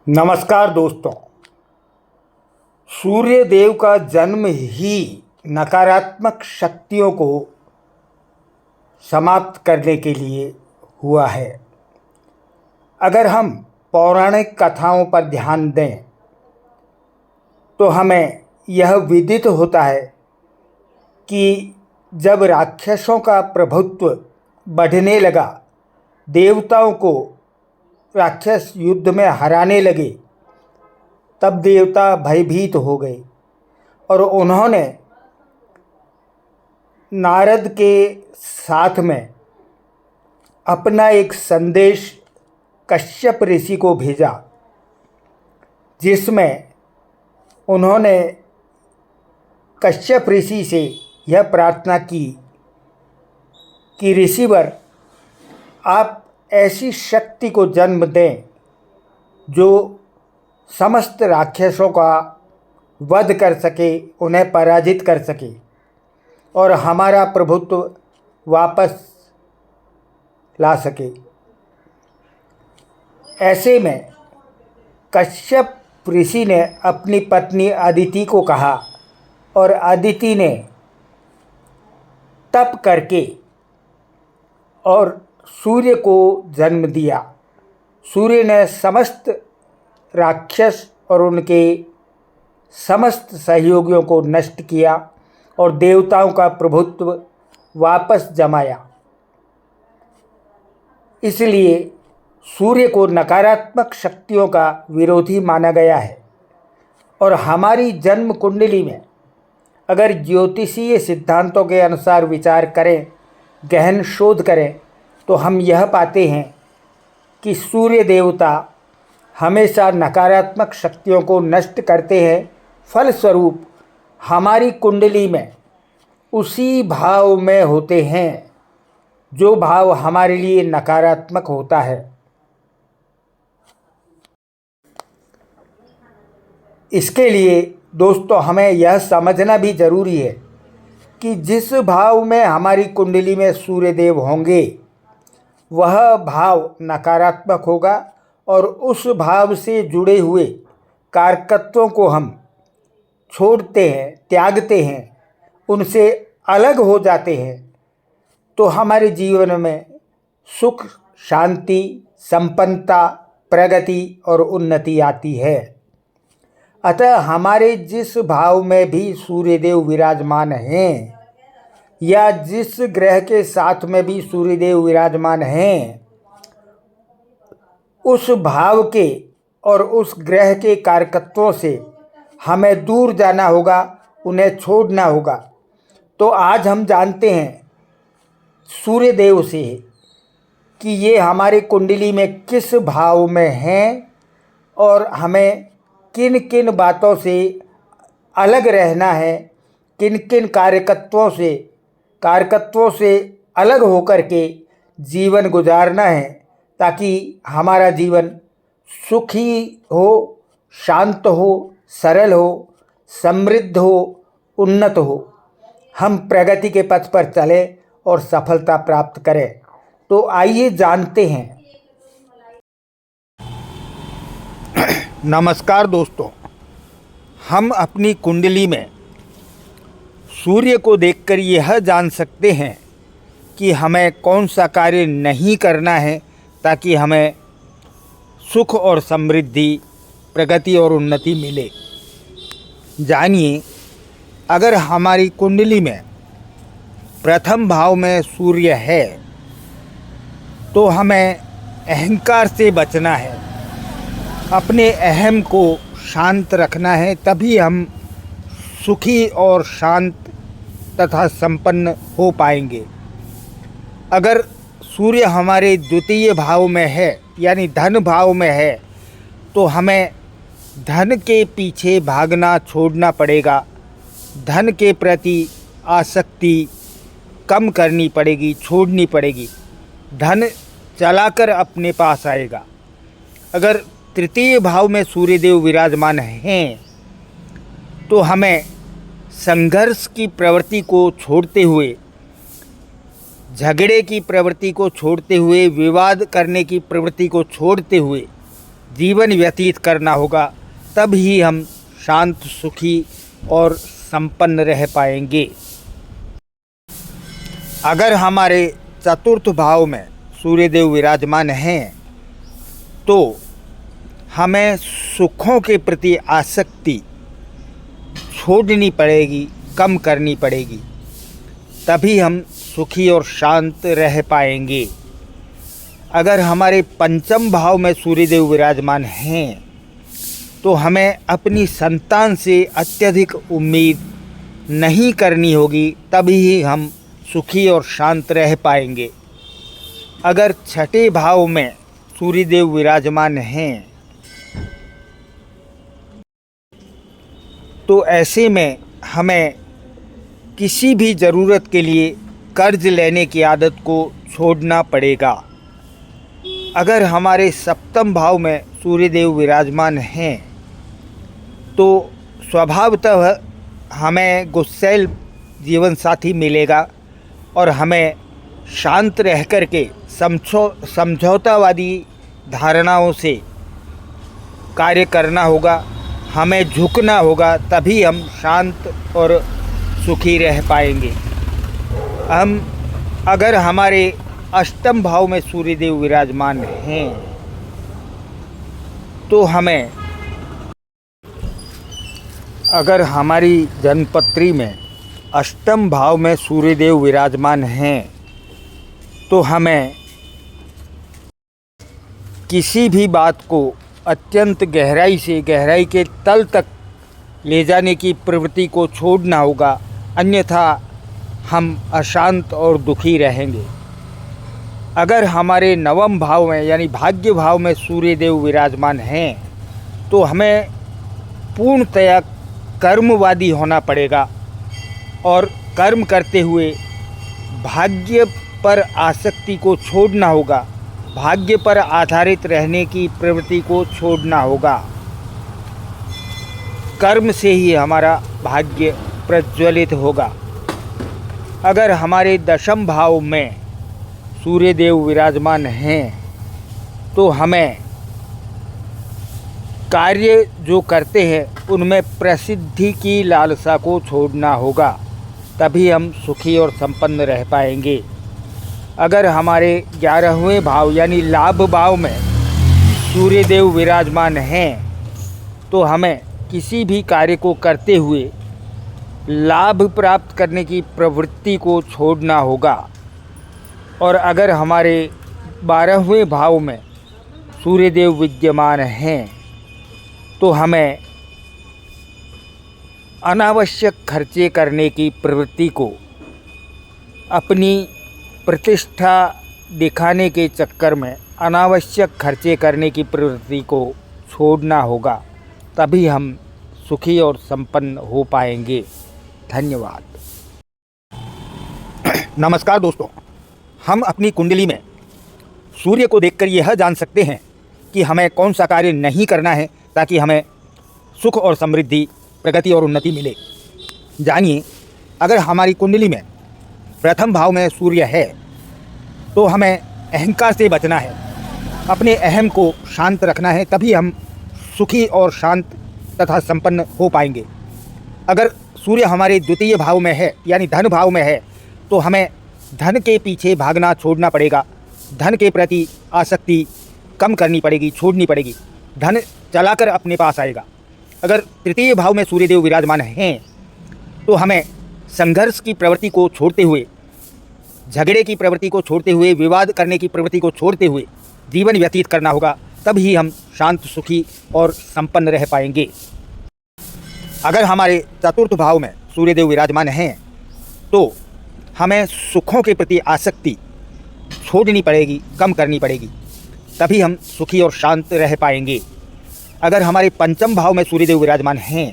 नमस्कार दोस्तों। सूर्य देव का जन्म ही नकारात्मक शक्तियों को समाप्त करने के लिए हुआ है। अगर हम पौराणिक कथाओं पर ध्यान दें तो हमें यह विदित होता है कि जब राक्षसों का प्रभुत्व बढ़ने लगा, देवताओं को राक्षस युद्ध में हराने लगे, तब देवता भयभीत हो गए और उन्होंने नारद के साथ में अपना एक संदेश कश्यप ऋषि को भेजा, जिसमें उन्होंने कश्यप ऋषि से यह प्रार्थना की कि ऋषिवर, आप ऐसी शक्ति को जन्म दें जो समस्त राक्षसों का वध कर सके, उन्हें पराजित कर सके और हमारा प्रभुत्व वापस ला सके। ऐसे में कश्यप ऋषि ने अपनी पत्नी अदिति को कहा और अदिति ने तप करके और सूर्य को जन्म दिया। सूर्य ने समस्त राक्षस और उनके समस्त सहयोगियों को नष्ट किया और देवताओं का प्रभुत्व वापस जमाया। इसलिए सूर्य को नकारात्मक शक्तियों का विरोधी माना गया है। और हमारी जन्म कुंडली में अगर ज्योतिषीय सिद्धांतों के अनुसार विचार करें, गहन शोध करें, तो हम यह पाते हैं कि सूर्य देवता हमेशा नकारात्मक शक्तियों को नष्ट करते हैं। फलस्वरूप हमारी कुंडली में उसी भाव में होते हैं जो भाव हमारे लिए नकारात्मक होता है। इसके लिए दोस्तों हमें यह समझना भी जरूरी है कि जिस भाव में हमारी कुंडली में सूर्य देव होंगे वह भाव नकारात्मक होगा और उस भाव से जुड़े हुए कारकत्वों को हम छोड़ते हैं, त्यागते हैं, उनसे अलग हो जाते हैं, तो हमारे जीवन में सुख, शांति, संपन्नता, प्रगति और उन्नति आती है। अतः हमारे जिस भाव में भी सूर्यदेव विराजमान हैं या जिस ग्रह के साथ में भी सूर्यदेव विराजमान हैं, उस भाव के और उस ग्रह के कारकत्वों से हमें दूर जाना होगा, उन्हें छोड़ना होगा। तो आज हम जानते हैं सूर्यदेव से कि ये हमारी कुंडली में किस भाव में हैं और हमें किन किन बातों से अलग रहना है, किन किन कारकत्वों से अलग होकर के जीवन गुजारना है, ताकि हमारा जीवन सुखी हो, शांत हो, सरल हो, समृद्ध हो, उन्नत हो, हम प्रगति के पथ पर चलें और सफलता प्राप्त करें। तो आइए जानते हैं। नमस्कार दोस्तों, हम अपनी कुंडली में सूर्य को देखकर यह जान सकते हैं कि हमें कौन सा कार्य नहीं करना है ताकि हमें सुख और समृद्धि, प्रगति और उन्नति मिले। जानिए, अगर हमारी कुंडली में प्रथम भाव में सूर्य है तो हमें अहंकार से बचना है, अपने अहम को शांत रखना है, तभी हम सुखी और शांत तथा संपन्न हो पाएंगे। अगर सूर्य हमारे द्वितीय भाव में है यानी धन भाव में है तो हमें धन के पीछे भागना छोड़ना पड़ेगा, धन के प्रति आसक्ति कम करनी पड़ेगी, छोड़नी पड़ेगी। धन चलाकर अपने पास आएगा। अगर तृतीय भाव में सूर्यदेव विराजमान हैं तो हमें संघर्ष की प्रवृत्ति को छोड़ते हुए, झगड़े की प्रवृत्ति को छोड़ते हुए, विवाद करने की प्रवृत्ति को छोड़ते हुए जीवन व्यतीत करना होगा, तब ही हम शांत, सुखी और संपन्न रह पाएंगे। अगर हमारे चतुर्थ भाव में सूर्यदेव विराजमान हैं तो हमें सुखों के प्रति आसक्ति छोड़नी पड़ेगी, कम करनी पड़ेगी, तभी हम सुखी और शांत रह पाएंगे। अगर हमारे पंचम भाव में सूर्यदेव विराजमान हैं तो हमें अपनी संतान से अत्यधिक उम्मीद नहीं करनी होगी, तभी हम सुखी और शांत रह पाएंगे। अगर छठे भाव में सूर्यदेव विराजमान हैं तो ऐसे में हमें किसी भी ज़रूरत के लिए कर्ज लेने की आदत को छोड़ना पड़ेगा। अगर हमारे सप्तम भाव में सूर्यदेव विराजमान हैं तो स्वभावतः हमें गुस्सैल जीवन साथी मिलेगा और हमें शांत रह कर के समझौतावादी धारणाओं से कार्य करना होगा, हमें झुकना होगा, तभी हम शांत और सुखी रह पाएंगे। अगर हमारे अष्टम भाव में सूर्यदेव विराजमान हैं तो हमें, अगर हमारी जन्मपत्री में अष्टम भाव में सूर्यदेव विराजमान हैं तो हमें किसी भी बात को अत्यंत गहराई के तल तक ले जाने की प्रवृत्ति को छोड़ना होगा, अन्यथा हम अशांत और दुखी रहेंगे। अगर हमारे नवम भाव में यानी भाग्य भाव में सूर्यदेव विराजमान हैं तो हमें पूर्णतया कर्मवादी होना पड़ेगा और कर्म करते हुए भाग्य पर आसक्ति को छोड़ना होगा, भाग्य पर आधारित रहने की प्रवृत्ति को छोड़ना होगा। कर्म से ही हमारा भाग्य प्रज्वलित होगा। अगर हमारे दशम भाव में सूर्यदेव विराजमान हैं तो हमें कार्य जो करते हैं उनमें प्रसिद्धि की लालसा को छोड़ना होगा, तभी हम सुखी और संपन्न रह पाएंगे। अगर हमारे 11वें भाव यानी लाभ भाव में सूर्यदेव विराजमान हैं तो हमें किसी भी कार्य को करते हुए लाभ प्राप्त करने की प्रवृत्ति को छोड़ना होगा। और अगर हमारे 12वें भाव में सूर्यदेव विद्यमान हैं तो हमें अनावश्यक खर्चे करने की प्रवृत्ति को, अपनी प्रतिष्ठा दिखाने के चक्कर में अनावश्यक खर्चे करने की प्रवृत्ति को छोड़ना होगा, तभी हम सुखी और संपन्न हो पाएंगे। धन्यवाद। नमस्कार दोस्तों, हम अपनी कुंडली में सूर्य को देखकर यह जान सकते हैं कि हमें कौन सा कार्य नहीं करना है ताकि हमें सुख और समृद्धि, प्रगति और उन्नति मिले। जानिए, अगर हमारी कुंडली में प्रथम भाव में सूर्य है तो हमें अहंकार से बचना है, अपने अहम को शांत रखना है, तभी हम सुखी और शांत तथा संपन्न हो पाएंगे। अगर सूर्य हमारे द्वितीय भाव में है यानी धन भाव में है तो हमें धन के पीछे भागना छोड़ना पड़ेगा, धन के प्रति आसक्ति कम करनी पड़ेगी, छोड़नी पड़ेगी, धन चलाकर अपने पास आएगा। अगर तृतीय भाव में सूर्यदेव विराजमान हैं तो हमें संघर्ष की प्रवृत्ति को छोड़ते हुए, झगड़े की प्रवृत्ति को छोड़ते हुए, विवाद करने की प्रवृत्ति को छोड़ते हुए जीवन व्यतीत करना होगा, तब ही हम शांत, सुखी और संपन्न रह पाएंगे। अगर हमारे चतुर्थ भाव में सूर्यदेव विराजमान हैं तो हमें सुखों के प्रति आसक्ति छोड़नी पड़ेगी, कम करनी पड़ेगी, तभी हम सुखी और शांत रह पाएंगे। अगर हमारे पंचम भाव में सूर्यदेव विराजमान हैं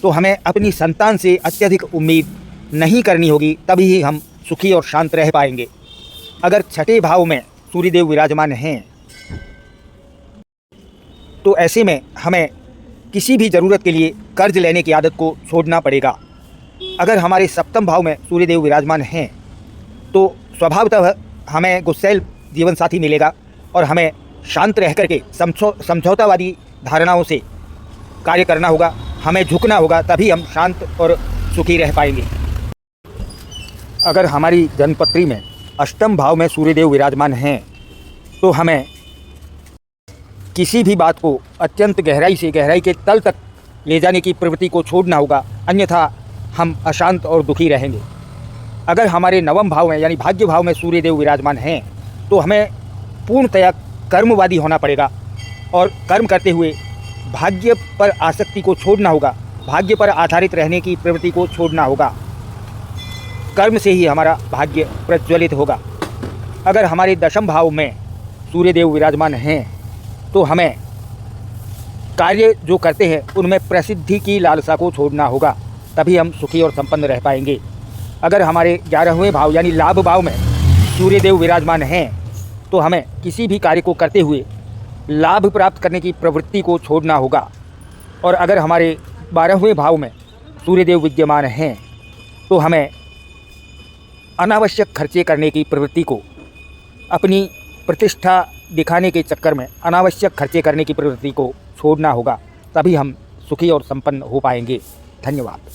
तो हमें अपनी संतान से अत्यधिक उम्मीद नहीं करनी होगी, तभी हम सुखी और शांत रह पाएंगे। अगर छठे भाव में सूर्यदेव विराजमान हैं तो ऐसे में हमें किसी भी ज़रूरत के लिए कर्ज लेने की आदत को छोड़ना पड़ेगा। अगर हमारे सप्तम भाव में सूर्यदेव विराजमान हैं तो स्वभावतः हमें गुस्सैल जीवन साथी मिलेगा और हमें शांत रह करके समझौतावादी धारणाओं से कार्य करना होगा, हमें झुकना होगा, तभी हम शांत और सुखी रह पाएंगे। अगर हमारी जन्मपत्री में अष्टम भाव में सूर्यदेव विराजमान हैं तो हमें किसी भी बात को अत्यंत गहराई से गहराई के तल तक ले जाने की प्रवृत्ति को छोड़ना होगा, अन्यथा हम अशांत और दुखी रहेंगे। अगर हमारे नवम भाव में यानी भाग्य भाव में सूर्यदेव विराजमान हैं तो हमें पूर्णतया कर्मवादी होना पड़ेगा और कर्म करते हुए भाग्य पर आसक्ति को छोड़ना होगा, भाग्य पर आधारित रहने की प्रवृत्ति को छोड़ना होगा। कर्म से ही हमारा भाग्य प्रज्वलित होगा। अगर हमारे दशम भाव में सूर्यदेव विराजमान हैं तो हमें कार्य जो करते हैं उनमें प्रसिद्धि की लालसा को छोड़ना होगा, तभी हम सुखी और संपन्न रह पाएंगे। अगर हमारे 11वें भाव यानी लाभ भाव में सूर्यदेव विराजमान हैं तो हमें किसी भी कार्य को करते हुए लाभ प्राप्त करने की प्रवृत्ति को छोड़ना होगा। और अगर हमारे 12वें भाव में सूर्यदेव विद्यमान हैं तो हमें अनावश्यक खर्चे करने की प्रवृत्ति को, अपनी प्रतिष्ठा दिखाने के चक्कर में अनावश्यक खर्चे करने की प्रवृत्ति को छोड़ना होगा, तभी हम सुखी और संपन्न हो पाएंगे। धन्यवाद।